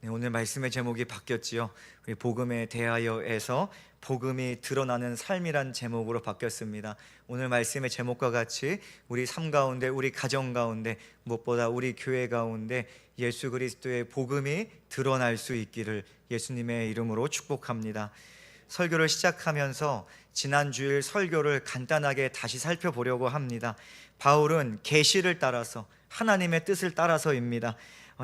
네, 오늘 말씀의 제목이 바뀌었지요. 우리 복음에 대하여에서 복음이 드러나는 삶이란 제목으로 바뀌었습니다. 오늘 말씀의 제목과 같이 우리 삶 가운데, 우리 가정 가운데, 무엇보다 우리 교회 가운데 예수 그리스도의 복음이 드러날 수 있기를 예수님의 이름으로 축복합니다. 설교를 시작하면서 지난 주일 설교를 간단하게 다시 살펴보려고 합니다. 바울은 계시를 따라서, 하나님의 뜻을 따라서입니다.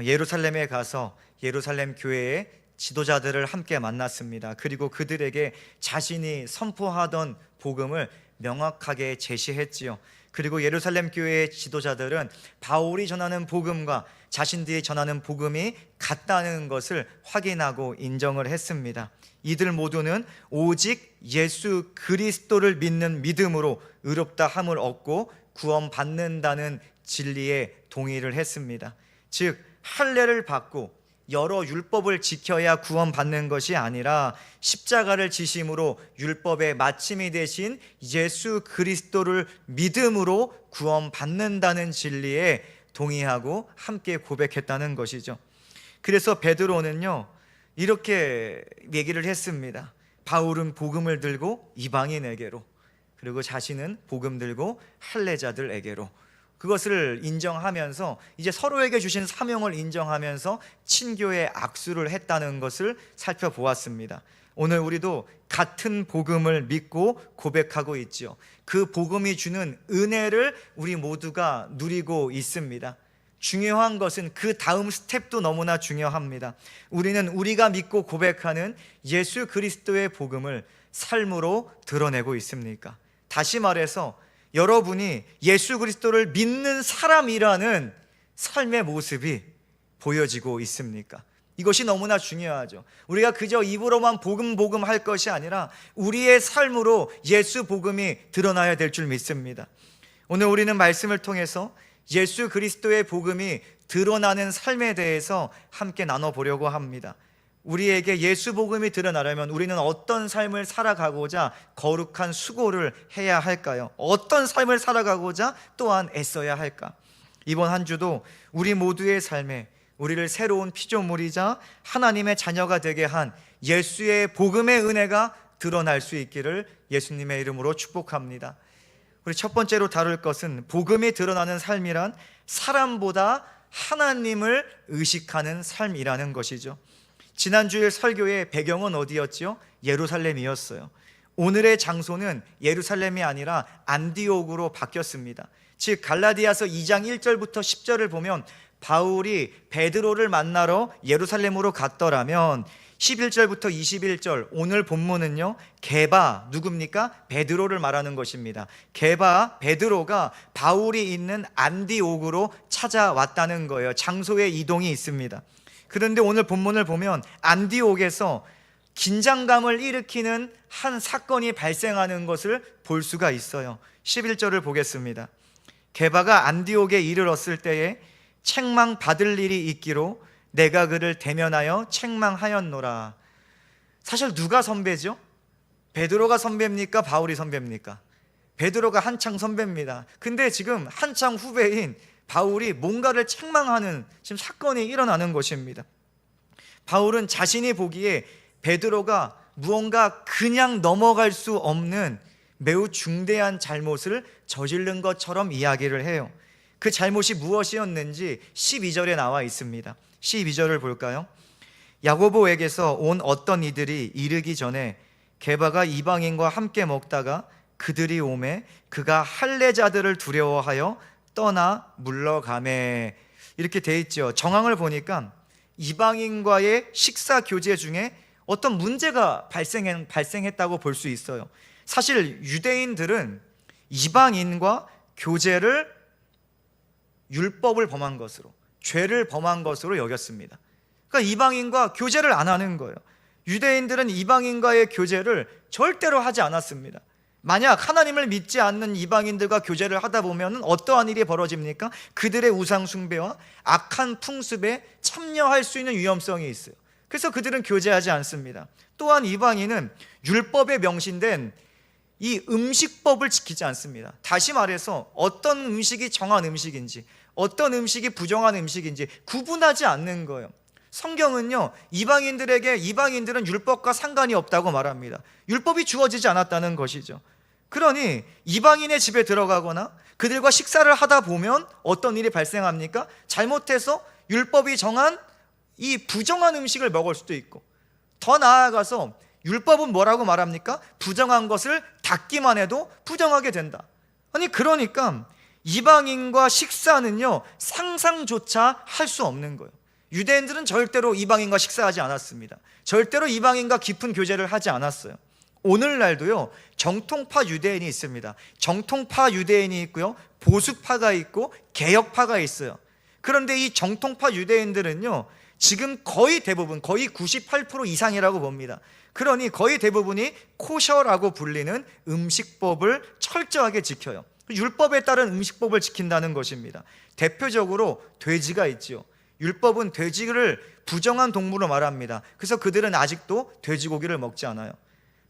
예루살렘에 가서 예루살렘 교회의 지도자들을 함께 만났습니다. 그리고 그들에게 자신이 선포하던 복음을 명확하게 제시했지요. 그리고 예루살렘 교회의 지도자들은 바울이 전하는 복음과 자신들이 전하는 복음이 같다는 것을 확인하고 인정을 했습니다. 이들 모두는 오직 예수 그리스도를 믿는 믿음으로 의롭다 함을 얻고 구원받는다는 진리에 동의를 했습니다. 즉 할례를 받고 여러 율법을 지켜야 구원받는 것이 아니라 십자가를 지심으로 율법의 마침이 되신 예수 그리스도를 믿음으로 구원받는다는 진리에 동의하고 함께 고백했다는 것이죠. 그래서 베드로는요 이렇게 얘기를 했습니다. 바울은 복음을 들고 이방인에게로, 그리고 자신은 복음 들고 할례자들에게로, 그것을 인정하면서 이제 서로에게 주신 사명을 인정하면서 친교의 악수를 했다는 것을 살펴보았습니다. 오늘 우리도 같은 복음을 믿고 고백하고 있지요. 그 복음이 주는 은혜를 우리 모두가 누리고 있습니다. 중요한 것은 그 다음 스텝도 너무나 중요합니다. 우리는 우리가 믿고 고백하는 예수 그리스도의 복음을 삶으로 드러내고 있습니까? 다시 말해서 여러분이 예수 그리스도를 믿는 사람이라는 삶의 모습이 보여지고 있습니까? 이것이 너무나 중요하죠. 우리가 그저 입으로만 복음 할 것이 아니라 우리의 삶으로 예수 복음이 드러나야 될 줄 믿습니다. 오늘 우리는 말씀을 통해서 예수 그리스도의 복음이 드러나는 삶에 대해서 함께 나눠보려고 합니다. 우리에게 예수 복음이 드러나려면 우리는 어떤 삶을 살아가고자 거룩한 수고를 해야 할까요? 어떤 삶을 살아가고자 또한 애써야 할까? 이번 한 주도 우리 모두의 삶에 우리를 새로운 피조물이자 하나님의 자녀가 되게 한 예수의 복음의 은혜가 드러날 수 있기를 예수님의 이름으로 축복합니다. 우리 첫 번째로 다룰 것은 복음이 드러나는 삶이란 사람보다 하나님을 의식하는 삶이라는 것이죠. 지난주에 설교의 배경은 어디였지요? 예루살렘이었어요. 오늘의 장소는 예루살렘이 아니라 안디옥으로 바뀌었습니다. 즉 갈라디아서 2장 1절부터 10절을 보면 바울이 베드로를 만나러 예루살렘으로 갔더라면 11절부터 21절 오늘 본문은요 게바, 누굽니까? 베드로를 말하는 것입니다. 게바, 베드로가 바울이 있는 안디옥으로 찾아왔다는 거예요. 장소의 이동이 있습니다. 그런데 오늘 본문을 보면 안디옥에서 긴장감을 일으키는 한 사건이 발생하는 것을 볼 수가 있어요. 11절을 보겠습니다. 게바가 안디옥에 이르렀을 때에 책망 받을 일이 있기로 내가 그를 대면하여 책망하였노라. 사실 누가 선배죠? 베드로가 선배입니까? 바울이 선배입니까? 베드로가 한창 선배입니다. 근데 지금 한창 후배인 바울이 뭔가를 책망하는 지금 사건이 일어나는 것입니다. 바울은 자신이 보기에 베드로가 무언가 그냥 넘어갈 수 없는 매우 중대한 잘못을 저지른 것처럼 이야기를 해요. 그 잘못이 무엇이었는지 12절에 나와 있습니다. 12절을 볼까요? 야고보에게서 온 어떤 이들이 이르기 전에 게바가 이방인과 함께 먹다가 그들이 오매 그가 할례자들을 두려워하여 떠나 물러가매. 이렇게 돼 있죠. 정황을 보니까 이방인과의 식사 교제 중에 어떤 문제가 발생했다고 볼 수 있어요. 사실 유대인들은 이방인과 교제를 율법을 범한 것으로, 죄를 범한 것으로 여겼습니다. 그러니까 이방인과 교제를 안 하는 거예요. 유대인들은 이방인과의 교제를 절대로 하지 않았습니다. 만약 하나님을 믿지 않는 이방인들과 교제를 하다 보면 어떠한 일이 벌어집니까? 그들의 우상 숭배와 악한 풍습에 참여할 수 있는 위험성이 있어요. 그래서 그들은 교제하지 않습니다. 또한 이방인은 율법에 명시된 이 음식법을 지키지 않습니다. 다시 말해서 어떤 음식이 정한 음식인지 어떤 음식이 부정한 음식인지 구분하지 않는 거예요. 성경은요, 이방인들은 율법과 상관이 없다고 말합니다. 율법이 주어지지 않았다는 것이죠. 그러니 이방인의 집에 들어가거나 그들과 식사를 하다 보면 어떤 일이 발생합니까? 잘못해서 율법이 정한 이 부정한 음식을 먹을 수도 있고, 더 나아가서 율법은 뭐라고 말합니까? 부정한 것을 닦기만 해도 부정하게 된다. 아니, 그러니까 이방인과 식사는요, 상상조차 할 수 없는 거예요. 유대인들은 절대로 이방인과 식사하지 않았습니다. 절대로 이방인과 깊은 교제를 하지 않았어요. 오늘날도요, 정통파 유대인이 있습니다. 정통파 유대인이 있고요, 보수파가 있고 개혁파가 있어요. 그런데 이 정통파 유대인들은요, 지금 거의 대부분, 거의 98% 이상이라고 봅니다. 그러니 거의 대부분이 코셔라고 불리는 음식법을 철저하게 지켜요. 율법에 따른 음식법을 지킨다는 것입니다. 대표적으로 돼지가 있지요. 율법은 돼지를 부정한 동물로 말합니다. 그래서 그들은 아직도 돼지고기를 먹지 않아요.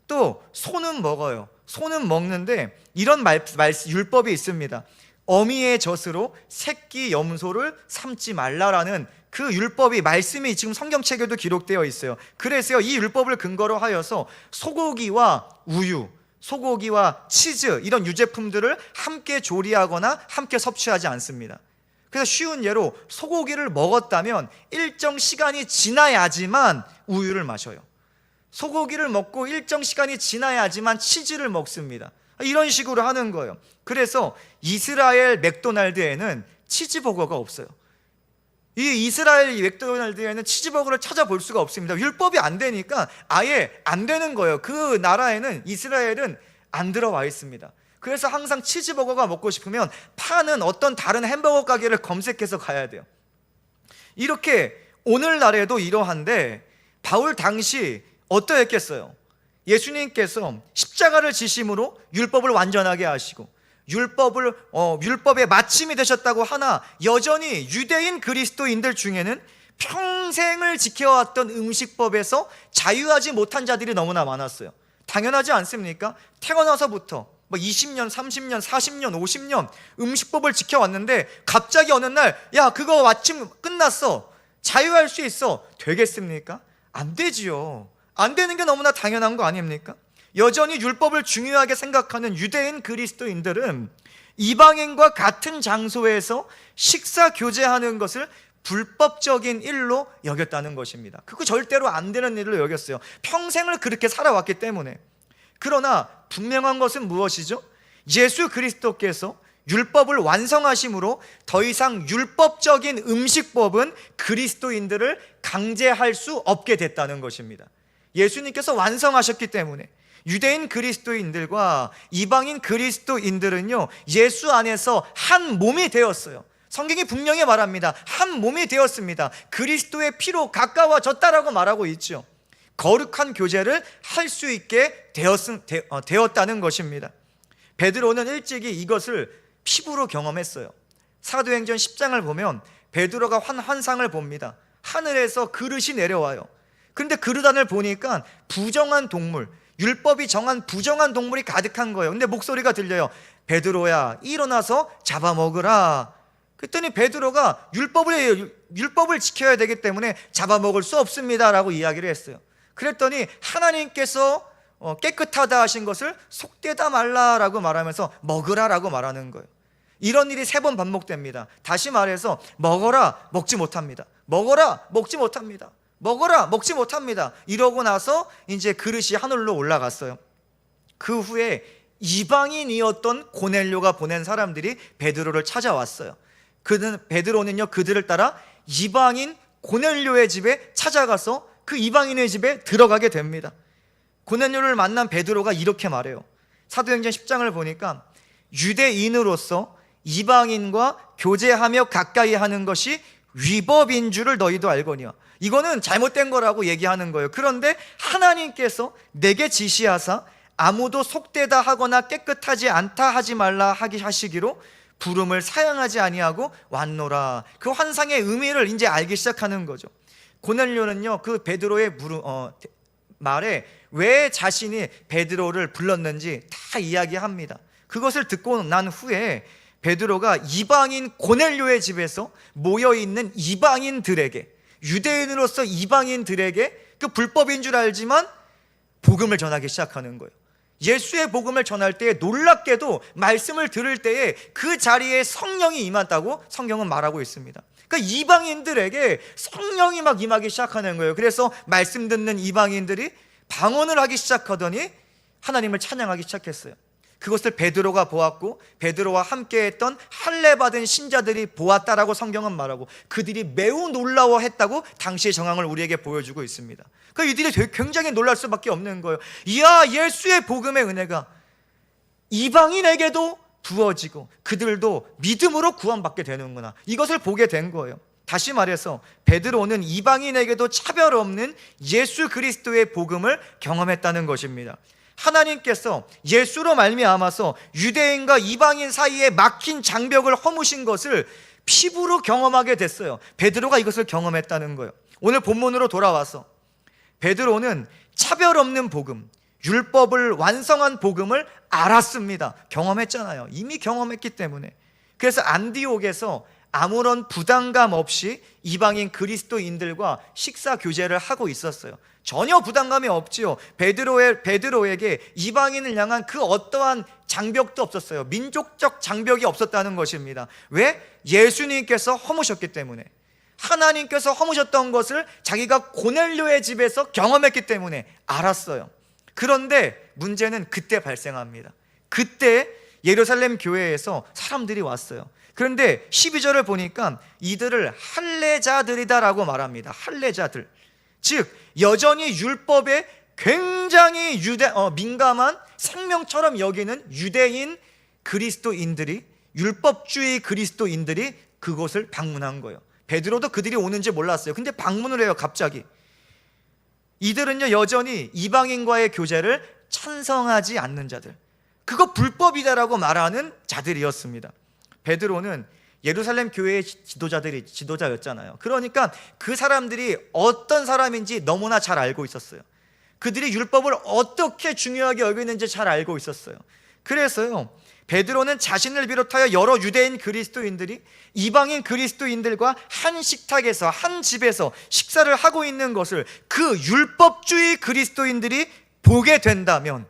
또 소는 먹어요. 소는 먹는데 이런 율법이 있습니다. 어미의 젖으로 새끼 염소를 삼지 말라라는 그 율법이, 말씀이 지금 성경책에도 기록되어 있어요. 그래서 이 율법을 근거로 하여서 소고기와 우유, 소고기와 치즈, 이런 유제품들을 함께 조리하거나 함께 섭취하지 않습니다. 그래서 쉬운 예로 소고기를 먹었다면 일정 시간이 지나야지만 우유를 마셔요. 소고기를 먹고 일정 시간이 지나야지만 치즈를 먹습니다. 이런 식으로 하는 거예요. 그래서 이스라엘 맥도날드에는 치즈버거가 없어요. 이 이스라엘 맥도날드에는 치즈버거를 찾아볼 수가 없습니다. 율법이 안 되니까 아예 안 되는 거예요. 그 나라에는, 이스라엘은 안 들어와 있습니다. 그래서 항상 치즈버거가 먹고 싶으면 파는 어떤 다른 햄버거 가게를 검색해서 가야 돼요. 이렇게 오늘날에도 이러한데, 바울 당시 어떠했겠어요? 예수님께서 십자가를 지심으로 율법을 완전하게 하시고 율법의 마침이 되셨다고 하나 여전히 유대인 그리스도인들 중에는 평생을 지켜왔던 음식법에서 자유하지 못한 자들이 너무나 많았어요. 당연하지 않습니까? 태어나서부터 20년, 30년, 40년, 50년 음식법을 지켜왔는데 갑자기 어느 날, 야, 그거 마침 끝났어, 자유할 수 있어, 되겠습니까? 안 되지요. 안 되는 게 너무나 당연한 거 아닙니까? 여전히 율법을 중요하게 생각하는 유대인 그리스도인들은 이방인과 같은 장소에서 식사 교제하는 것을 불법적인 일로 여겼다는 것입니다. 그거 절대로 안 되는 일로 여겼어요. 평생을 그렇게 살아왔기 때문에. 그러나 분명한 것은 무엇이죠? 예수 그리스도께서 율법을 완성하심으로 더 이상 율법적인 음식법은 그리스도인들을 강제할 수 없게 됐다는 것입니다. 예수님께서 완성하셨기 때문에 유대인 그리스도인들과 이방인 그리스도인들은요, 예수 안에서 한 몸이 되었어요. 성경이 분명히 말합니다. 한 몸이 되었습니다. 그리스도의 피로 가까워졌다라고 말하고 있죠. 거룩한 교제를 할 수 있게 되었다는 것입니다. 베드로는 일찍이 이것을 피부로 경험했어요. 사도행전 10장을 보면 베드로가 환상을 봅니다. 하늘에서 그릇이 내려와요. 그런데 그릇 안을 보니까 부정한 동물, 율법이 정한 부정한 동물이 가득한 거예요. 근데 목소리가 들려요. 베드로야, 일어나서 잡아먹으라. 그랬더니 베드로가 율법을 지켜야 되기 때문에 잡아먹을 수 없습니다라고 이야기를 했어요. 그랬더니 하나님께서 깨끗하다 하신 것을 속되다 말라라고 말하면서 먹으라라고 말하는 거예요. 이런 일이 3번 반복됩니다. 다시 말해서 먹어라, 먹지 못합니다. 먹어라, 먹지 못합니다. 먹어라, 먹지 못합니다. 이러고 나서 이제 그릇이 하늘로 올라갔어요. 그 후에 이방인이었던 고넬료가 보낸 사람들이 베드로를 찾아왔어요. 베드로는요, 그들을 따라 이방인 고넬료의 집에 찾아가서 그 이방인의 집에 들어가게 됩니다. 고넬료를 만난 베드로가 이렇게 말해요. 사도행전 10장을 보니까 유대인으로서 이방인과 교제하며 가까이 하는 것이 위법인 줄을 너희도 알거니와. 이거는 잘못된 거라고 얘기하는 거예요. 그런데 하나님께서 내게 지시하사 아무도 속되다 하거나 깨끗하지 않다 하지 말라 하시기로 부름을 사양하지 아니하고 왔노라. 그 환상의 의미를 이제 알기 시작하는 거죠. 고넬료는요, 그 베드로의 말에 왜 자신이 베드로를 불렀는지 다 이야기합니다. 그것을 듣고 난 후에 베드로가 이방인 고넬료의 집에서 모여있는 이방인들에게 유대인으로서 이방인들에게 그 불법인 줄 알지만 복음을 전하기 시작하는 거예요. 예수의 복음을 전할 때에 놀랍게도 말씀을 들을 때에 그 자리에 성령이 임한다고 성경은 말하고 있습니다. 그러니까 이방인들에게 성령이 막 임하기 시작하는 거예요. 그래서 말씀 듣는 이방인들이 방언을 하기 시작하더니 하나님을 찬양하기 시작했어요. 그것을 베드로가 보았고 베드로와 함께했던 할례 받은 신자들이 보았다라고 성경은 말하고 그들이 매우 놀라워했다고 당시의 정황을 우리에게 보여주고 있습니다. 그러니까 이들이 굉장히 놀랄 수밖에 없는 거예요. 이야, 예수의 복음의 은혜가 이방인에게도 부어지고 그들도 믿음으로 구원받게 되는구나, 이것을 보게 된 거예요. 다시 말해서 베드로는 이방인에게도 차별 없는 예수 그리스도의 복음을 경험했다는 것입니다. 하나님께서 예수로 말미암아서 유대인과 이방인 사이에 막힌 장벽을 허무신 것을 피부로 경험하게 됐어요. 베드로가 이것을 경험했다는 거예요. 오늘 본문으로 돌아와서 베드로는 차별 없는 복음, 율법을 완성한 복음을 알았습니다. 경험했잖아요. 이미 경험했기 때문에. 그래서 안디옥에서 아무런 부담감 없이 이방인 그리스도인들과 식사 교제를 하고 있었어요. 전혀 부담감이 없지요. 베드로에게 이방인을 향한 그 어떠한 장벽도 없었어요. 민족적 장벽이 없었다는 것입니다. 왜? 예수님께서 허무셨기 때문에. 하나님께서 허무셨던 것을 자기가 고넬료의 집에서 경험했기 때문에 알았어요. 그런데 문제는 그때 발생합니다. 그때 예루살렘 교회에서 사람들이 왔어요. 그런데 12절을 보니까 이들을 할례자들이다라고 말합니다. 할례자들, 즉 여전히 율법에 굉장히 민감한 생명처럼 여기는 유대인 그리스도인들이, 율법주의 그리스도인들이 그곳을 방문한 거예요. 베드로도 그들이 오는지 몰랐어요. 근데 방문을 해요, 갑자기. 이들은요, 여전히 이방인과의 교제를 찬성하지 않는 자들, 그거 불법이다라고 말하는 자들이었습니다. 베드로는 예루살렘 교회의 지도자였잖아요. 그러니까 그 사람들이 어떤 사람인지 너무나 잘 알고 있었어요. 그들이 율법을 어떻게 중요하게 여기는지 잘 알고 있었어요. 그래서요, 베드로는 자신을 비롯하여 여러 유대인 그리스도인들이 이방인 그리스도인들과 한 식탁에서, 한 집에서 식사를 하고 있는 것을 그 율법주의 그리스도인들이 보게 된다면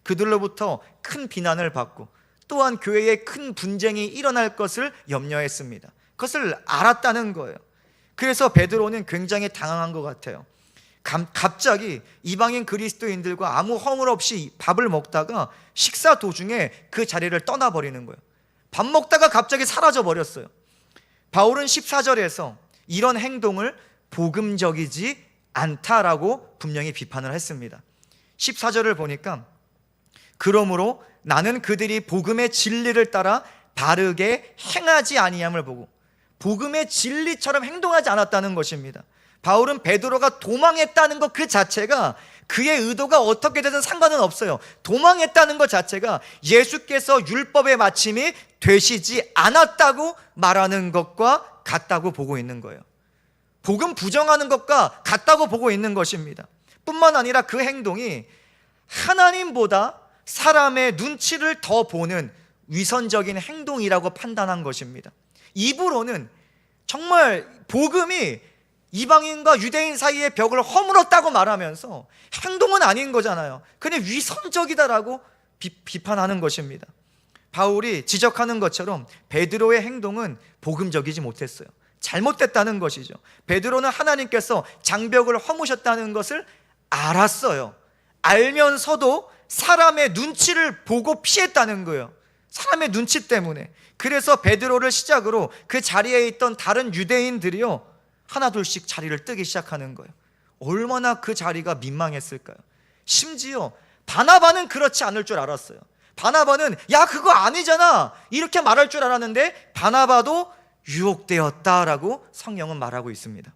그들로부터 큰 비난을 받고 또한 교회에 큰 분쟁이 일어날 것을 염려했습니다. 그것을 알았다는 거예요. 그래서 베드로는 굉장히 당황한 것 같아요. 갑자기 이방인 그리스도인들과 아무 허물 없이 밥을 먹다가 식사 도중에 그 자리를 떠나버리는 거예요. 밥 먹다가 갑자기 사라져 버렸어요. 바울은 14절에서 이런 행동을 복음적이지 않다라고 분명히 비판을 했습니다. 14절을 보니까 그러므로 나는 그들이 복음의 진리를 따라 바르게 행하지 아니함을 보고, 복음의 진리처럼 행동하지 않았다는 것입니다. 바울은 베드로가 도망했다는 것 그 자체가 그의 의도가 어떻게 되든 상관은 없어요. 도망했다는 것 자체가 예수께서 율법의 마침이 되시지 않았다고 말하는 것과 같다고 보고 있는 거예요. 복음 부정하는 것과 같다고 보고 있는 것입니다. 뿐만 아니라 그 행동이 하나님보다 사람의 눈치를 더 보는 위선적인 행동이라고 판단한 것입니다. 입으로는 정말 복음이 이방인과 유대인 사이의 벽을 허물었다고 말하면서 행동은 아닌 거잖아요. 그냥 위선적이다라고 비판하는 것입니다. 바울이 지적하는 것처럼 베드로의 행동은 복음적이지 못했어요. 잘못됐다는 것이죠. 베드로는 하나님께서 장벽을 허무셨다는 것을 알았어요. 알면서도 사람의 눈치를 보고 피했다는 거예요. 사람의 눈치 때문에. 그래서 베드로를 시작으로 그 자리에 있던 다른 유대인들이요, 하나둘씩 자리를 뜨기 시작하는 거예요. 얼마나 그 자리가 민망했을까요? 심지어 바나바는 그렇지 않을 줄 알았어요. 바나바는 야 그거 아니잖아 이렇게 말할 줄 알았는데 바나바도 유혹되었다라고 성경은 말하고 있습니다.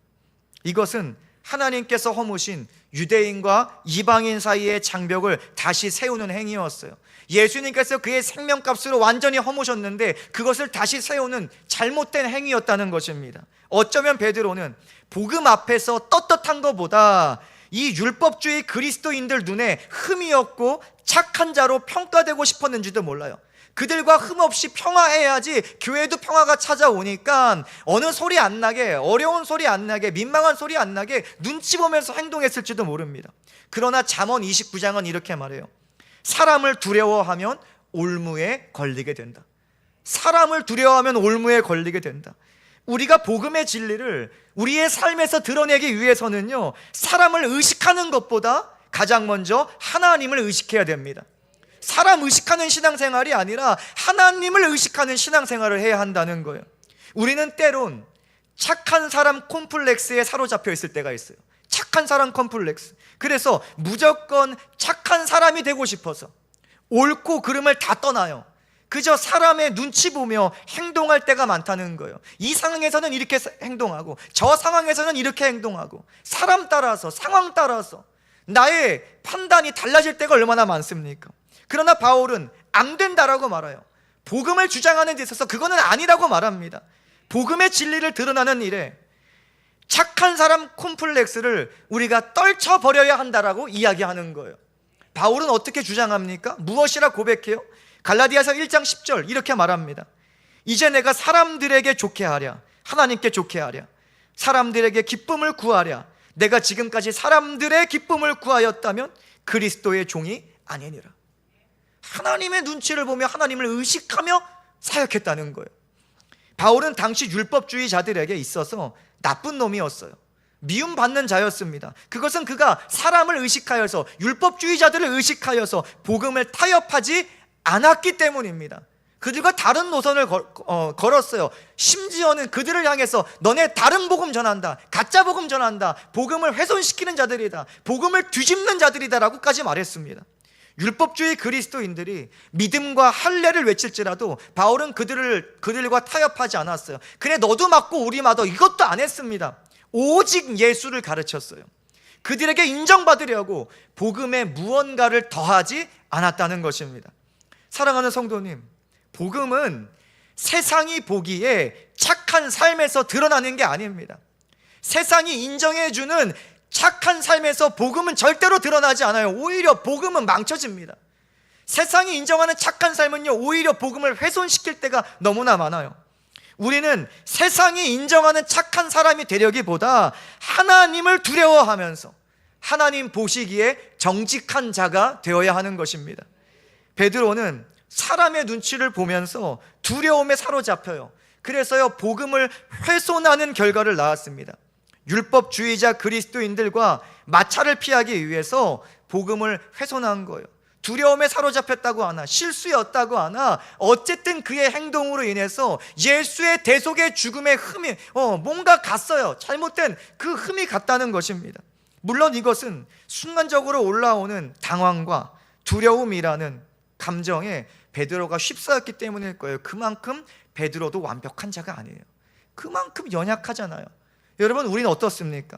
이것은 하나님께서 허무신 유대인과 이방인 사이의 장벽을 다시 세우는 행위였어요. 예수님께서 그의 생명값으로 완전히 허무셨는데 그것을 다시 세우는 잘못된 행위였다는 것입니다. 어쩌면 베드로는 복음 앞에서 떳떳한 것보다 이 율법주의 그리스도인들 눈에 흠이었고 착한 자로 평가되고 싶었는지도 몰라요. 그들과 흠없이 평화해야지 교회도 평화가 찾아오니까 어느 소리 안 나게, 어려운 소리 안 나게, 민망한 소리 안 나게 눈치 보면서 행동했을지도 모릅니다. 그러나 잠언 29장은 이렇게 말해요. 사람을 두려워하면 올무에 걸리게 된다. 사람을 두려워하면 올무에 걸리게 된다. 우리가 복음의 진리를 우리의 삶에서 드러내기 위해서는요, 사람을 의식하는 것보다 가장 먼저 하나님을 의식해야 됩니다. 사람 의식하는 신앙생활이 아니라 하나님을 의식하는 신앙생활을 해야 한다는 거예요. 우리는 때론 착한 사람 콤플렉스에 사로잡혀 있을 때가 있어요. 착한 사람 콤플렉스. 그래서 무조건 착한 사람이 되고 싶어서 옳고 그름을 다 떠나요. 그저 사람의 눈치 보며 행동할 때가 많다는 거예요. 이 상황에서는 이렇게 행동하고 저 상황에서는 이렇게 행동하고, 사람 따라서, 상황 따라서 나의 판단이 달라질 때가 얼마나 많습니까? 그러나 바울은 안 된다라고 말해요. 복음을 주장하는 데 있어서 그거는 아니라고 말합니다. 복음의 진리를 드러나는 일에 착한 사람 콤플렉스를 우리가 떨쳐버려야 한다라고 이야기하는 거예요. 바울은 어떻게 주장합니까? 무엇이라 고백해요? 갈라디아서 1장 10절 이렇게 말합니다. 이제 내가 사람들에게 좋게 하랴, 하나님께 좋게 하랴, 사람들에게 기쁨을 구하랴. 내가 지금까지 사람들의 기쁨을 구하였다면 그리스도의 종이 아니니라. 하나님의 눈치를 보며 하나님을 의식하며 사역했다는 거예요. 바울은 당시 율법주의자들에게 있어서 나쁜 놈이었어요. 미움받는 자였습니다. 그것은 그가 사람을 의식하여서, 율법주의자들을 의식하여서 복음을 타협하지 않았기 때문입니다. 그들과 다른 노선을 걸었어요. 심지어는 그들을 향해서 너네 다른 복음 전한다, 가짜 복음 전한다, 복음을 훼손시키는 자들이다, 복음을 뒤집는 자들이다라고까지 말했습니다. 율법주의 그리스도인들이 믿음과 할례를 외칠지라도 바울은 그들과 타협하지 않았어요. 그래 너도 맞고 우리 맞아 이것도 안 했습니다. 오직 예수를 가르쳤어요. 그들에게 인정받으려고 복음에 무언가를 더하지 않았다는 것입니다. 사랑하는 성도님, 복음은 세상이 보기에 착한 삶에서 드러나는 게 아닙니다. 세상이 인정해주는 착한 삶에서 복음은 절대로 드러나지 않아요. 오히려 복음은 망쳐집니다. 세상이 인정하는 착한 삶은요, 오히려 복음을 훼손시킬 때가 너무나 많아요. 우리는 세상이 인정하는 착한 사람이 되려기보다 하나님을 두려워하면서 하나님 보시기에 정직한 자가 되어야 하는 것입니다. 베드로는 사람의 눈치를 보면서 두려움에 사로잡혀요. 그래서요, 복음을 훼손하는 결과를 낳았습니다. 율법주의자 그리스도인들과 마찰을 피하기 위해서 복음을 훼손한 거예요. 두려움에 사로잡혔다고 하나, 실수였다고 하나, 어쨌든 그의 행동으로 인해서 예수의 대속의 죽음의 흠이 뭔가 갔어요. 잘못된 그 흠이 갔다는 것입니다. 물론 이것은 순간적으로 올라오는 당황과 두려움이라는 감정에 베드로가 휩싸였기 때문일 거예요. 그만큼 베드로도 완벽한 자가 아니에요. 그만큼 연약하잖아요. 여러분, 우리는 어떻습니까?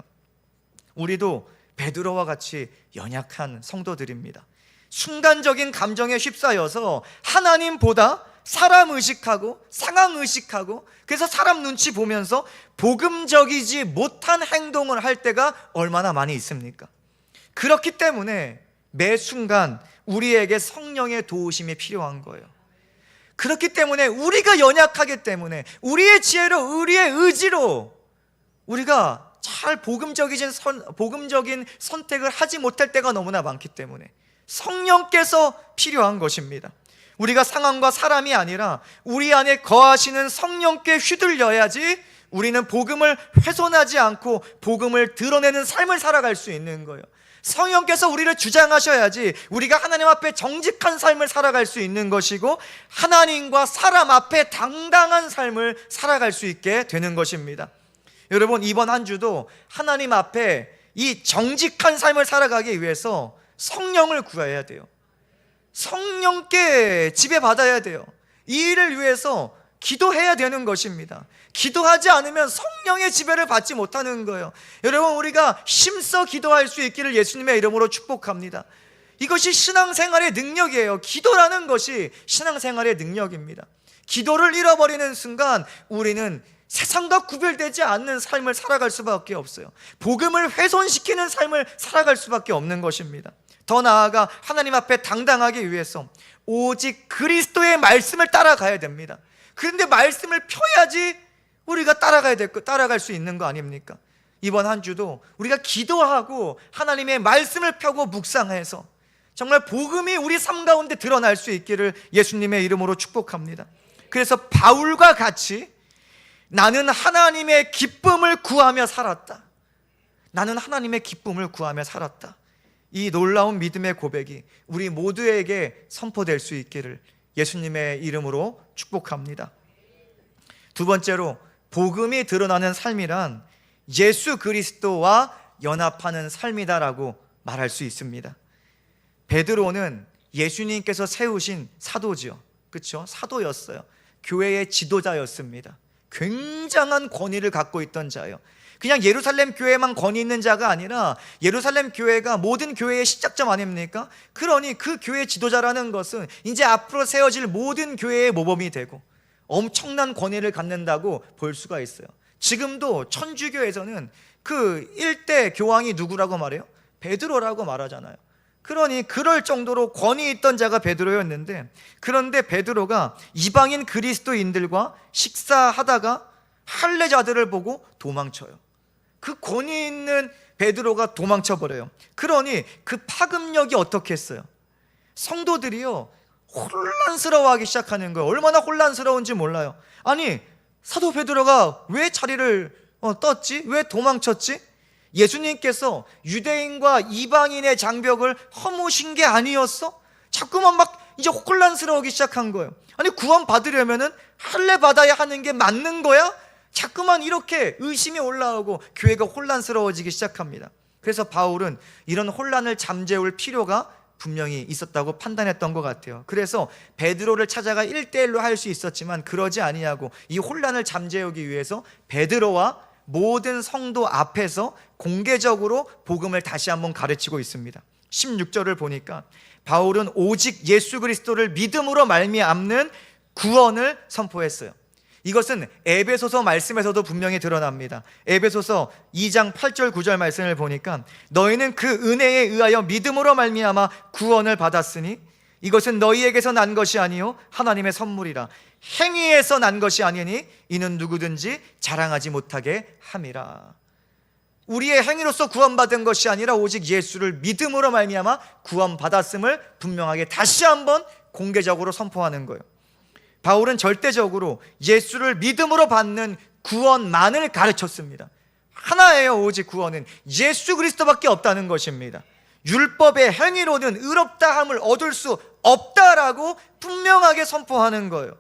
우리도 베드로와 같이 연약한 성도들입니다. 순간적인 감정에 휩싸여서 하나님보다 사람 의식하고 상황 의식하고, 그래서 사람 눈치 보면서 복음적이지 못한 행동을 할 때가 얼마나 많이 있습니까? 그렇기 때문에 매 순간 우리에게 성령의 도우심이 필요한 거예요. 그렇기 때문에 우리가 연약하기 때문에 우리의 지혜로, 우리의 의지로 우리가 잘 복음적인 선택을 하지 못할 때가 너무나 많기 때문에 성령께서 필요한 것입니다. 우리가 상황과 사람이 아니라 우리 안에 거하시는 성령께 휘둘려야지 우리는 복음을 훼손하지 않고 복음을 드러내는 삶을 살아갈 수 있는 거예요. 성령께서 우리를 주장하셔야지 우리가 하나님 앞에 정직한 삶을 살아갈 수 있는 것이고, 하나님과 사람 앞에 당당한 삶을 살아갈 수 있게 되는 것입니다. 여러분, 이번 한 주도 하나님 앞에 이 정직한 삶을 살아가기 위해서 성령을 구해야 돼요. 성령께 지배받아야 돼요. 이 일을 위해서 기도해야 되는 것입니다. 기도하지 않으면 성령의 지배를 받지 못하는 거예요. 여러분, 우리가 힘써 기도할 수 있기를 예수님의 이름으로 축복합니다. 이것이 신앙생활의 능력이에요. 기도라는 것이 신앙생활의 능력입니다. 기도를 잃어버리는 순간 우리는 세상과 구별되지 않는 삶을 살아갈 수밖에 없어요. 복음을 훼손시키는 삶을 살아갈 수밖에 없는 것입니다. 더 나아가 하나님 앞에 당당하기 위해서 오직 그리스도의 말씀을 따라가야 됩니다. 그런데 말씀을 펴야지 우리가 따라갈 수 있는 거 아닙니까? 이번 한 주도 우리가 기도하고 하나님의 말씀을 펴고 묵상해서 정말 복음이 우리 삶 가운데 드러날 수 있기를 예수님의 이름으로 축복합니다. 그래서 바울과 같이 나는 하나님의 기쁨을 구하며 살았다. 나는 하나님의 기쁨을 구하며 살았다. 이 놀라운 믿음의 고백이 우리 모두에게 선포될 수 있기를 예수님의 이름으로 축복합니다. 두 번째로, 복음이 드러나는 삶이란 예수 그리스도와 연합하는 삶이다라고 말할 수 있습니다. 베드로는 예수님께서 세우신 사도지요. 그렇죠? 사도였어요. 교회의 지도자였습니다. 굉장한 권위를 갖고 있던 자예요. 그냥 예루살렘 교회만 권위 있는 자가 아니라 예루살렘 교회가 모든 교회의 시작점 아닙니까? 그러니 그 교회 지도자라는 것은 이제 앞으로 세워질 모든 교회의 모범이 되고 엄청난 권위를 갖는다고 볼 수가 있어요. 지금도 천주교에서는 그 일대 교황이 누구라고 말해요? 베드로라고 말하잖아요. 그러니 그럴 정도로 권위 있던 자가 베드로였는데, 그런데 베드로가 이방인 그리스도인들과 식사하다가 할례자들을 보고 도망쳐요. 그 권위 있는 베드로가 도망쳐버려요. 그러니 그 파급력이 어떻게 했어요? 성도들이요 혼란스러워하기 시작하는 거예요. 얼마나 혼란스러운지 몰라요. 아니, 사도 베드로가 왜 자리를 떴지? 왜 도망쳤지? 예수님께서 유대인과 이방인의 장벽을 허무신 게 아니었어? 자꾸만 막 이제 혼란스러워하기 시작한 거예요. 아니, 구원 받으려면은 할례 받아야 하는 게 맞는 거야? 자꾸만 이렇게 의심이 올라오고 교회가 혼란스러워지기 시작합니다. 그래서 바울은 이런 혼란을 잠재울 필요가 분명히 있었다고 판단했던 것 같아요. 그래서 베드로를 찾아가 1대1로 할 수 있었지만 그러지 아니하고 이 혼란을 잠재우기 위해서 베드로와 모든 성도 앞에서 공개적으로 복음을 다시 한번 가르치고 있습니다. 16절을 보니까 바울은 오직 예수 그리스도를 믿음으로 말미암는 구원을 선포했어요. 이것은 에베소서 말씀에서도 분명히 드러납니다. 에베소서 2장 8절 9절 말씀을 보니까 너희는 그 은혜에 의하여 믿음으로 말미암아 구원을 받았으니 이것은 너희에게서 난 것이 아니요 하나님의 선물이라. 행위에서 난 것이 아니니 이는 누구든지 자랑하지 못하게 함이라. 우리의 행위로서 구원받은 것이 아니라 오직 예수를 믿음으로 말미암아 구원받았음을 분명하게 다시 한번 공개적으로 선포하는 거예요. 바울은 절대적으로 예수를 믿음으로 받는 구원만을 가르쳤습니다. 하나예요. 오직 구원은 예수 그리스도밖에 없다는 것입니다. 율법의 행위로는 의롭다함을 얻을 수 없다라고 분명하게 선포하는 거예요.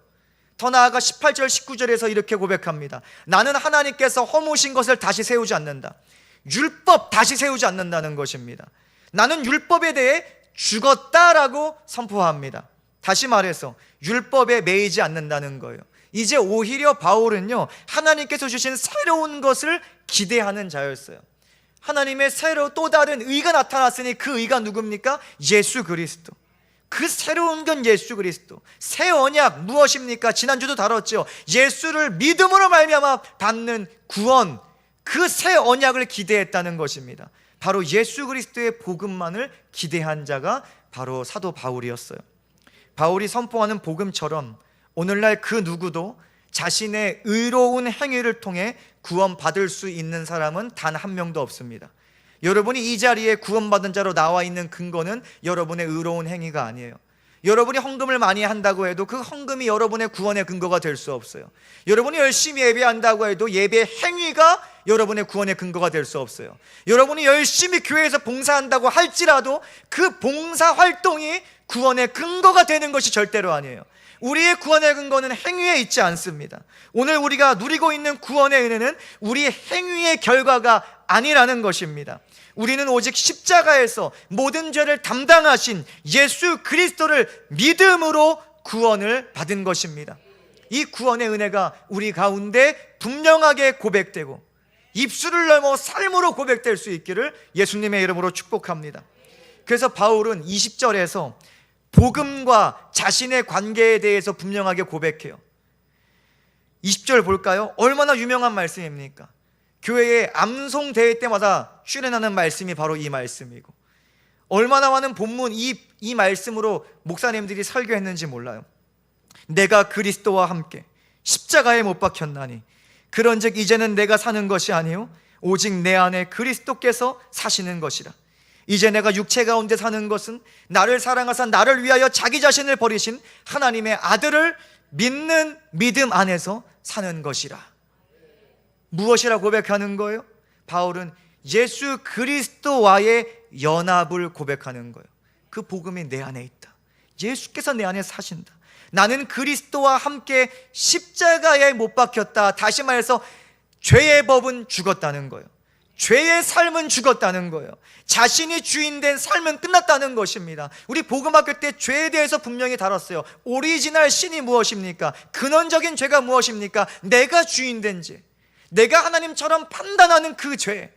더 나아가 18절 19절에서 이렇게 고백합니다. 나는 하나님께서 허무신 것을 다시 세우지 않는다. 율법 다시 세우지 않는다는 것입니다. 나는 율법에 대해 죽었다라고 선포합니다. 다시 말해서 율법에 매이지 않는다는 거예요. 이제 오히려 바울은요 하나님께서 주신 새로운 것을 기대하는 자였어요. 하나님의 새로 또 다른 의가 나타났으니 그 의가 누굽니까? 예수 그리스도. 그 새로운 건 예수 그리스도. 새 언약 무엇입니까? 지난주도 다뤘죠. 예수를 믿음으로 말미암아 받는 구원, 그 새 언약을 기대했다는 것입니다. 바로 예수 그리스도의 복음만을 기대한 자가 바로 사도 바울이었어요. 바울이 선포하는 복음처럼 오늘날 그 누구도 자신의 의로운 행위를 통해 구원받을 수 있는 사람은 단 한 명도 없습니다. 여러분이 이 자리에 구원받은 자로 나와 있는 근거는 여러분의 의로운 행위가 아니에요. 여러분이 헌금을 많이 한다고 해도 그 헌금이 여러분의 구원의 근거가 될 수 없어요. 여러분이 열심히 예배한다고 해도 예배 행위가 여러분의 구원의 근거가 될 수 없어요. 여러분이 열심히 교회에서 봉사한다고 할지라도 그 봉사 활동이 구원의 근거가 되는 것이 절대로 아니에요. 우리의 구원의 근거는 행위에 있지 않습니다. 오늘 우리가 누리고 있는 구원의 은혜는 우리 행위의 결과가 아니라는 것입니다. 우리는 오직 십자가에서 모든 죄를 담당하신 예수 그리스도를 믿음으로 구원을 받은 것입니다. 이 구원의 은혜가 우리 가운데 분명하게 고백되고 입술을 넘어 삶으로 고백될 수 있기를 예수님의 이름으로 축복합니다. 그래서 바울은 20절에서 복음과 자신의 관계에 대해서 분명하게 고백해요. 20절 볼까요? 얼마나 유명한 말씀입니까? 교회의 암송대회 때마다 출연하는 말씀이 바로 이 말씀이고, 얼마나 많은 본문 이 말씀으로 목사님들이 설교했는지 몰라요. 내가 그리스도와 함께 십자가에 못 박혔나니 그런즉 이제는 내가 사는 것이 아니요 오직 내 안에 그리스도께서 사시는 것이라. 이제 내가 육체 가운데 사는 것은 나를 사랑하사 나를 위하여 자기 자신을 버리신 하나님의 아들을 믿는 믿음 안에서 사는 것이라. 무엇이라 고백하는 거예요? 바울은 예수 그리스도와의 연합을 고백하는 거예요. 그 복음이 내 안에 있다. 예수께서 내 안에 사신다. 나는 그리스도와 함께 십자가에 못 박혔다. 다시 말해서 죄의 법은 죽었다는 거예요. 죄의 삶은 죽었다는 거예요. 자신이 주인된 삶은 끝났다는 것입니다. 우리 복음학교 때 죄에 대해서 분명히 다뤘어요. 오리지널 신이 무엇입니까? 근원적인 죄가 무엇입니까? 내가 주인된 죄, 내가 하나님처럼 판단하는 그 죄,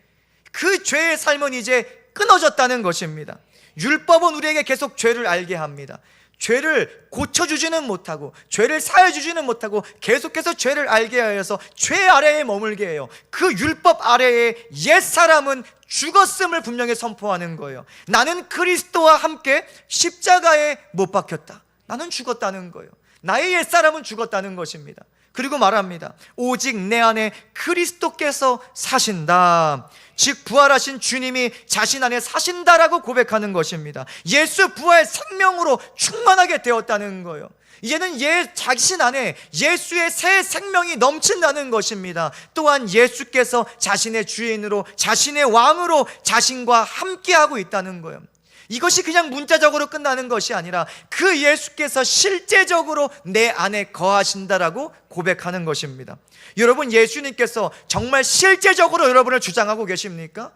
그 죄의 삶은 이제 끊어졌다는 것입니다. 율법은 우리에게 계속 죄를 알게 합니다. 죄를 고쳐주지는 못하고 죄를 사해주지는 못하고 계속해서 죄를 알게 하여서 죄 아래에 머물게 해요. 그 율법 아래에 옛사람은 죽었음을 분명히 선포하는 거예요. 나는 그리스도와 함께 십자가에 못 박혔다. 나는 죽었다는 거예요. 나의 옛사람은 죽었다는 것입니다. 그리고 말합니다. 오직 내 안에 그리스도께서 사신다. 즉 부활하신 주님이 자신 안에 사신다라고 고백하는 것입니다. 예수 부활 생명으로 충만하게 되었다는 거예요. 이제는 자신 안에 예수의 새 생명이 넘친다는 것입니다. 또한 예수께서 자신의 주인으로, 자신의 왕으로 자신과 함께하고 있다는 거예요. 이것이 그냥 문자적으로 끝나는 것이 아니라 그 예수께서 실제적으로 내 안에 거하신다라고 고백하는 것입니다. 여러분, 예수님께서 정말 실제적으로 여러분을 주장하고 계십니까?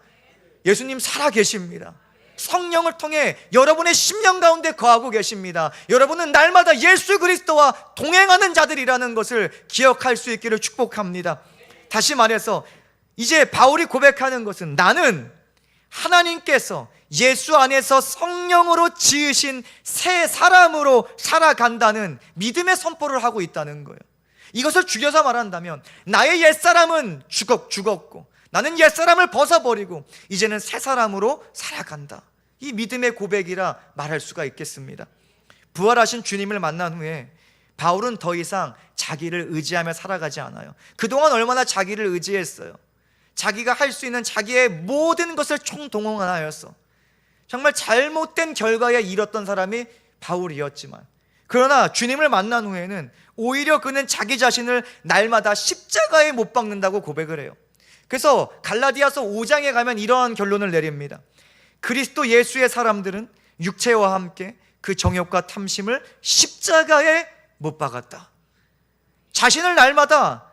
예수님 살아 계십니다. 성령을 통해 여러분의 심령 가운데 거하고 계십니다. 여러분은 날마다 예수 그리스도와 동행하는 자들이라는 것을 기억할 수 있기를 축복합니다. 다시 말해서 이제 바울이 고백하는 것은 나는 하나님께서 예수 안에서 성령으로 지으신 새 사람으로 살아간다는 믿음의 선포를 하고 있다는 거예요. 이것을 줄여서 말한다면 나의 옛사람은 죽었고 나는 옛사람을 벗어버리고 이제는 새 사람으로 살아간다. 이 믿음의 고백이라 말할 수가 있겠습니다. 부활하신 주님을 만난 후에 바울은 더 이상 자기를 의지하며 살아가지 않아요. 그동안 얼마나 자기를 의지했어요. 자기가 할 수 있는 자기의 모든 것을 총동원하였어. 정말 잘못된 결과에 이뤘던 사람이 바울이었지만, 그러나 주님을 만난 후에는 오히려 그는 자기 자신을 날마다 십자가에 못 박는다고 고백을 해요. 그래서 갈라디아서 5장에 가면 이러한 결론을 내립니다. 그리스도 예수의 사람들은 육체와 함께 그 정욕과 탐심을 십자가에 못 박았다. 자신을 날마다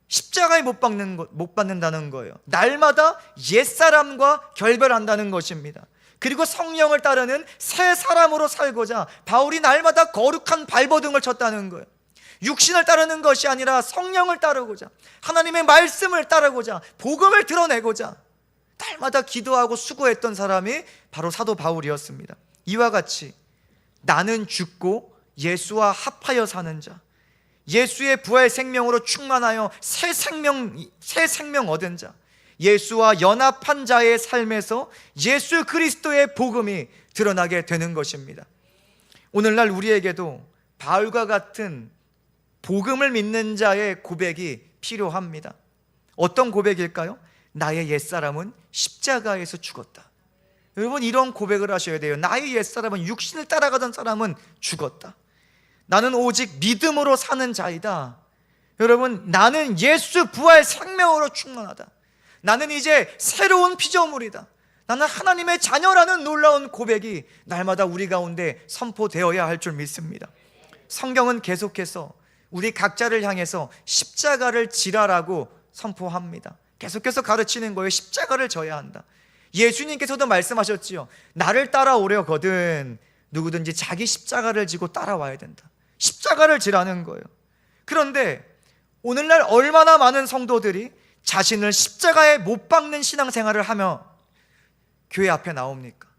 십자가에 못 박는다는 거예요. 날마다 옛사람과 결별한다는 것입니다. 그리고 성령을 따르는 새 사람으로 살고자 바울이 날마다 거룩한 발버둥을 쳤다는 거예요. 육신을 따르는 것이 아니라 성령을 따르고자, 하나님의 말씀을 따르고자, 복음을 드러내고자 날마다 기도하고 수고했던 사람이 바로 사도 바울이었습니다. 이와 같이 나는 죽고 예수와 합하여 사는 자, 예수의 부활 생명으로 충만하여 새 생명 얻은 자, 예수와 연합한 자의 삶에서 예수 그리스도의 복음이 드러나게 되는 것입니다. 오늘날 우리에게도 바울과 같은 복음을 믿는 자의 고백이 필요합니다. 어떤 고백일까요? 나의 옛사람은 십자가에서 죽었다. 여러분, 이런 고백을 하셔야 돼요. 나의 옛사람은, 육신을 따라가던 사람은 죽었다. 나는 오직 믿음으로 사는 자이다. 여러분, 나는 예수 부활 생명으로 충만하다. 나는 이제 새로운 피조물이다. 나는 하나님의 자녀라는 놀라운 고백이 날마다 우리 가운데 선포되어야 할 줄 믿습니다. 성경은 계속해서 우리 각자를 향해서 십자가를 지라라고 선포합니다. 계속해서 가르치는 거예요. 십자가를 져야 한다. 예수님께서도 말씀하셨지요. 나를 따라오려거든 누구든지 자기 십자가를 지고 따라와야 된다. 십자가를 지라는 거예요. 그런데 오늘날 얼마나 많은 성도들이 자신을 십자가에 못 박는 신앙생활을 하며 교회 앞에 나옵니까?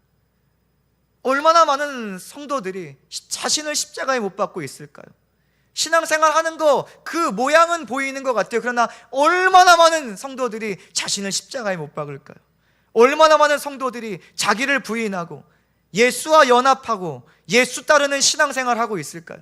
얼마나 많은 성도들이 자신을 십자가에 못 박고 있을까요? 신앙생활 하는 거 그 모양은 보이는 것 같아요. 그러나 얼마나 많은 성도들이 자신을 십자가에 못 박을까요? 얼마나 많은 성도들이 자기를 부인하고 예수와 연합하고 예수 따르는 신앙생활하고 있을까요?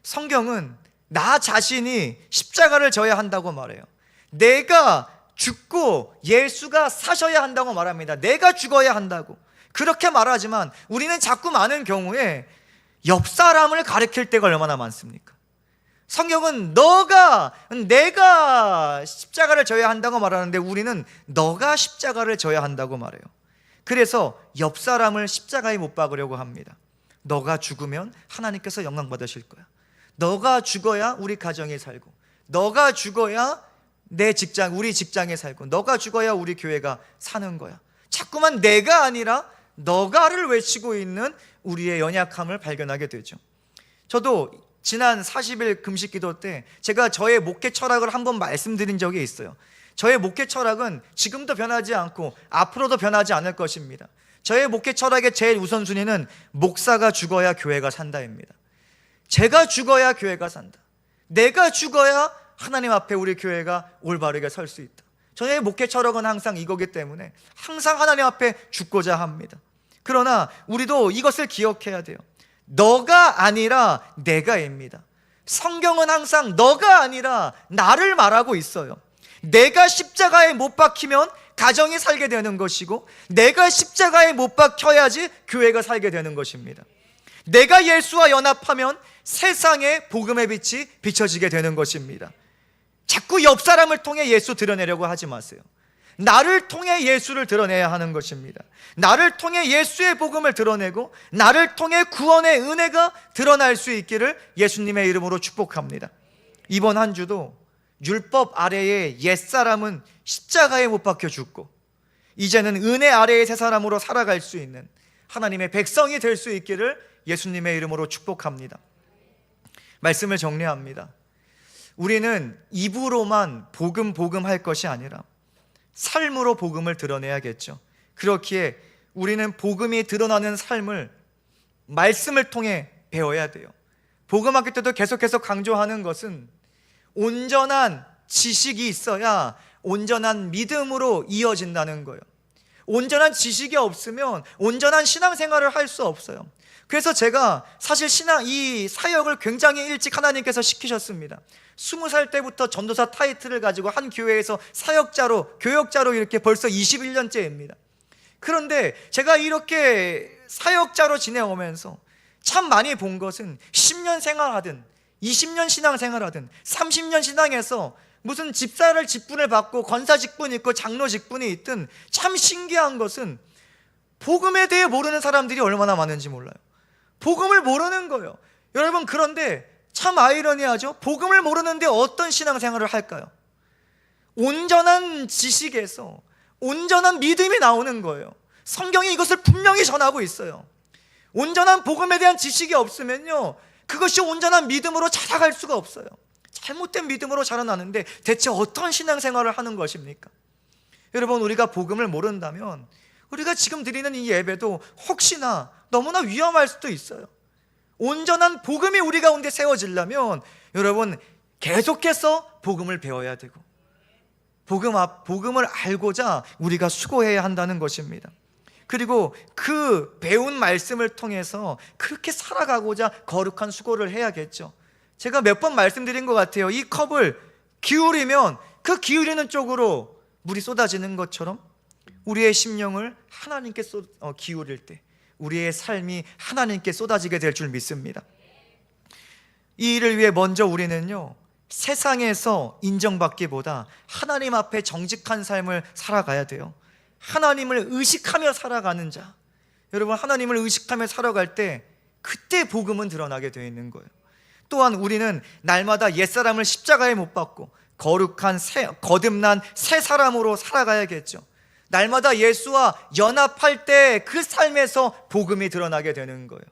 성경은 나 자신이 십자가를 져야 한다고 말해요. 내가 죽고 예수가 사셔야 한다고 말합니다. 내가 죽어야 한다고 그렇게 말하지만 우리는 자꾸 많은 경우에 옆 사람을 가리킬 때가 얼마나 많습니까? 성경은 내가 십자가를 져야 한다고 말하는데 우리는 너가 십자가를 져야 한다고 말해요. 그래서 옆 사람을 십자가에 못 박으려고 합니다. 너가 죽으면 하나님께서 영광 받으실 거야. 너가 죽어야 우리 가정에 살고, 너가 죽어야 우리 직장에 살고, 너가 죽어야 우리 교회가 사는 거야. 자꾸만 내가 아니라 너가를 외치고 있는 우리의 연약함을 발견하게 되죠. 저도 지난 40일 금식 기도 때 제가 저의 목회 철학을 한번 말씀드린 적이 있어요. 저의 목회 철학은 지금도 변하지 않고 앞으로도 변하지 않을 것입니다. 저의 목회 철학의 제일 우선순위는 목사가 죽어야 교회가 산다입니다. 제가 죽어야 교회가 산다. 내가 죽어야 하나님 앞에 우리 교회가 올바르게 설 수 있다. 저의 목회 철학은 항상 이거기 때문에 항상 하나님 앞에 죽고자 합니다. 그러나 우리도 이것을 기억해야 돼요. 너가 아니라 내가입니다. 성경은 항상 너가 아니라 나를 말하고 있어요. 내가 십자가에 못 박히면 가정이 살게 되는 것이고, 내가 십자가에 못 박혀야지 교회가 살게 되는 것입니다. 내가 예수와 연합하면 세상에 복음의 빛이 비춰지게 되는 것입니다. 자꾸 옆 사람을 통해 예수 드러내려고 하지 마세요. 나를 통해 예수를 드러내야 하는 것입니다. 나를 통해 예수의 복음을 드러내고 나를 통해 구원의 은혜가 드러날 수 있기를 예수님의 이름으로 축복합니다. 이번 한 주도 율법 아래의 옛사람은 십자가에 못 박혀 죽고 이제는 은혜 아래의 새 사람으로 살아갈 수 있는 하나님의 백성이 될 수 있기를 예수님의 이름으로 축복합니다. 말씀을 정리합니다. 우리는 입으로만 복음 할 것이 아니라 삶으로 복음을 드러내야겠죠. 그렇기에 우리는 복음이 드러나는 삶을 말씀을 통해 배워야 돼요. 복음학교 때도 계속해서 강조하는 것은 온전한 지식이 있어야 온전한 믿음으로 이어진다는 거예요. 온전한 지식이 없으면 온전한 신앙생활을 할 수 없어요. 그래서 제가 사실 이 사역을 굉장히 일찍 하나님께서 시키셨습니다. 20살 때부터 전도사 타이틀을 가지고 한 교회에서 사역자로, 교역자로 이렇게 벌써 21년째입니다. 그런데 제가 이렇게 사역자로 지내오면서 참 많이 본 것은 10년 생활하든 20년 신앙생활하든 30년 신앙에서 무슨 직분을 받고 권사 직분이 있고 장로 직분이 있든 참 신기한 것은 복음에 대해 모르는 사람들이 얼마나 많은지 몰라요. 복음을 모르는 거예요. 여러분, 그런데 참 아이러니하죠. 복음을 모르는데 어떤 신앙생활을 할까요? 온전한 지식에서 온전한 믿음이 나오는 거예요. 성경이 이것을 분명히 전하고 있어요. 온전한 복음에 대한 지식이 없으면요, 그것이 온전한 믿음으로 자라갈 수가 없어요. 잘못된 믿음으로 자라나는데 대체 어떤 신앙생활을 하는 것입니까? 여러분, 우리가 복음을 모른다면 우리가 지금 드리는 이 예배도 혹시나 너무나 위험할 수도 있어요. 온전한 복음이 우리 가운데 세워지려면 여러분, 계속해서 복음을 배워야 되고 복음을 알고자 우리가 수고해야 한다는 것입니다. 그리고 그 배운 말씀을 통해서 그렇게 살아가고자 거룩한 수고를 해야겠죠. 제가 몇 번 말씀드린 것 같아요. 이 컵을 기울이면 그 기울이는 쪽으로 물이 쏟아지는 것처럼 우리의 심령을 하나님께 기울일 때 우리의 삶이 하나님께 쏟아지게 될 줄 믿습니다. 이 일을 위해 먼저 우리는요, 세상에서 인정받기보다 하나님 앞에 정직한 삶을 살아가야 돼요. 하나님을 의식하며 살아가는 자, 여러분, 하나님을 의식하며 살아갈 때 그때 복음은 드러나게 되어 있는 거예요. 또한 우리는 날마다 옛사람을 십자가에 못 박고 거룩한 거듭난 새 사람으로 살아가야겠죠. 날마다 예수와 연합할 때 그 삶에서 복음이 드러나게 되는 거예요.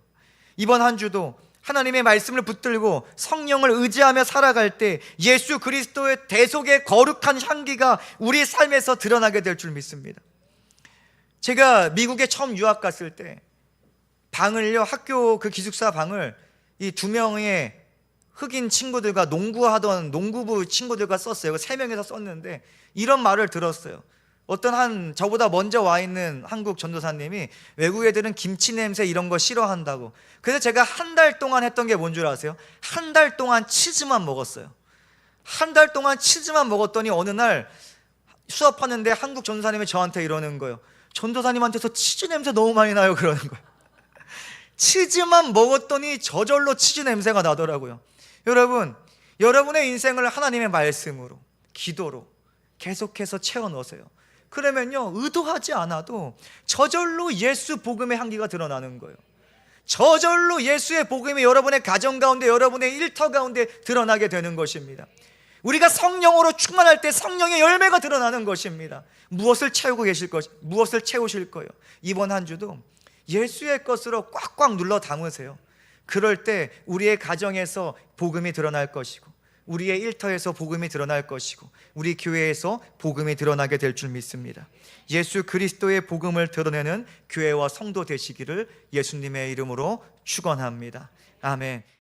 이번 한 주도 하나님의 말씀을 붙들고 성령을 의지하며 살아갈 때 예수 그리스도의 대속의 거룩한 향기가 우리 삶에서 드러나게 될 줄 믿습니다. 제가 미국에 처음 유학 갔을 때 방을요, 학교 그 기숙사 방을 이 2명의 흑인 친구들과 농구하던 농구부 친구들과 썼어요. 3명이서 썼는데 이런 말을 들었어요. 어떤 한 저보다 먼저 와 있는 한국 전도사님이 외국 애들은 김치 냄새 이런 거 싫어한다고. 그래서 제가 한 달 동안 했던 게 뭔 줄 아세요? 한 달 동안 치즈만 먹었어요. 한 달 동안 치즈만 먹었더니 어느 날 수업하는데 한국 전도사님이 저한테 이러는 거예요. 전도사님한테서 치즈 냄새 너무 많이 나요. 그러는 거예요. 치즈만 먹었더니 저절로 치즈 냄새가 나더라고요. 여러분, 여러분의 인생을 하나님의 말씀으로, 기도로 계속해서 채워 넣으세요. 그러면요, 의도하지 않아도 저절로 예수 복음의 향기가 드러나는 거예요. 저절로 예수의 복음이 여러분의 가정 가운데, 여러분의 일터 가운데 드러나게 되는 것입니다. 우리가 성령으로 충만할 때 성령의 열매가 드러나는 것입니다. 무엇을 채우실 거예요? 이번 한 주도 예수의 것으로 꽉꽉 눌러 담으세요. 그럴 때 우리의 가정에서 복음이 드러날 것이고, 우리의 일터에서 복음이 드러날 것이고, 우리 교회에서 복음이 드러나게 될 줄 믿습니다. 예수 그리스도의 복음을 드러내는 교회와 성도 되시기를 예수님의 이름으로 축원합니다. 아멘.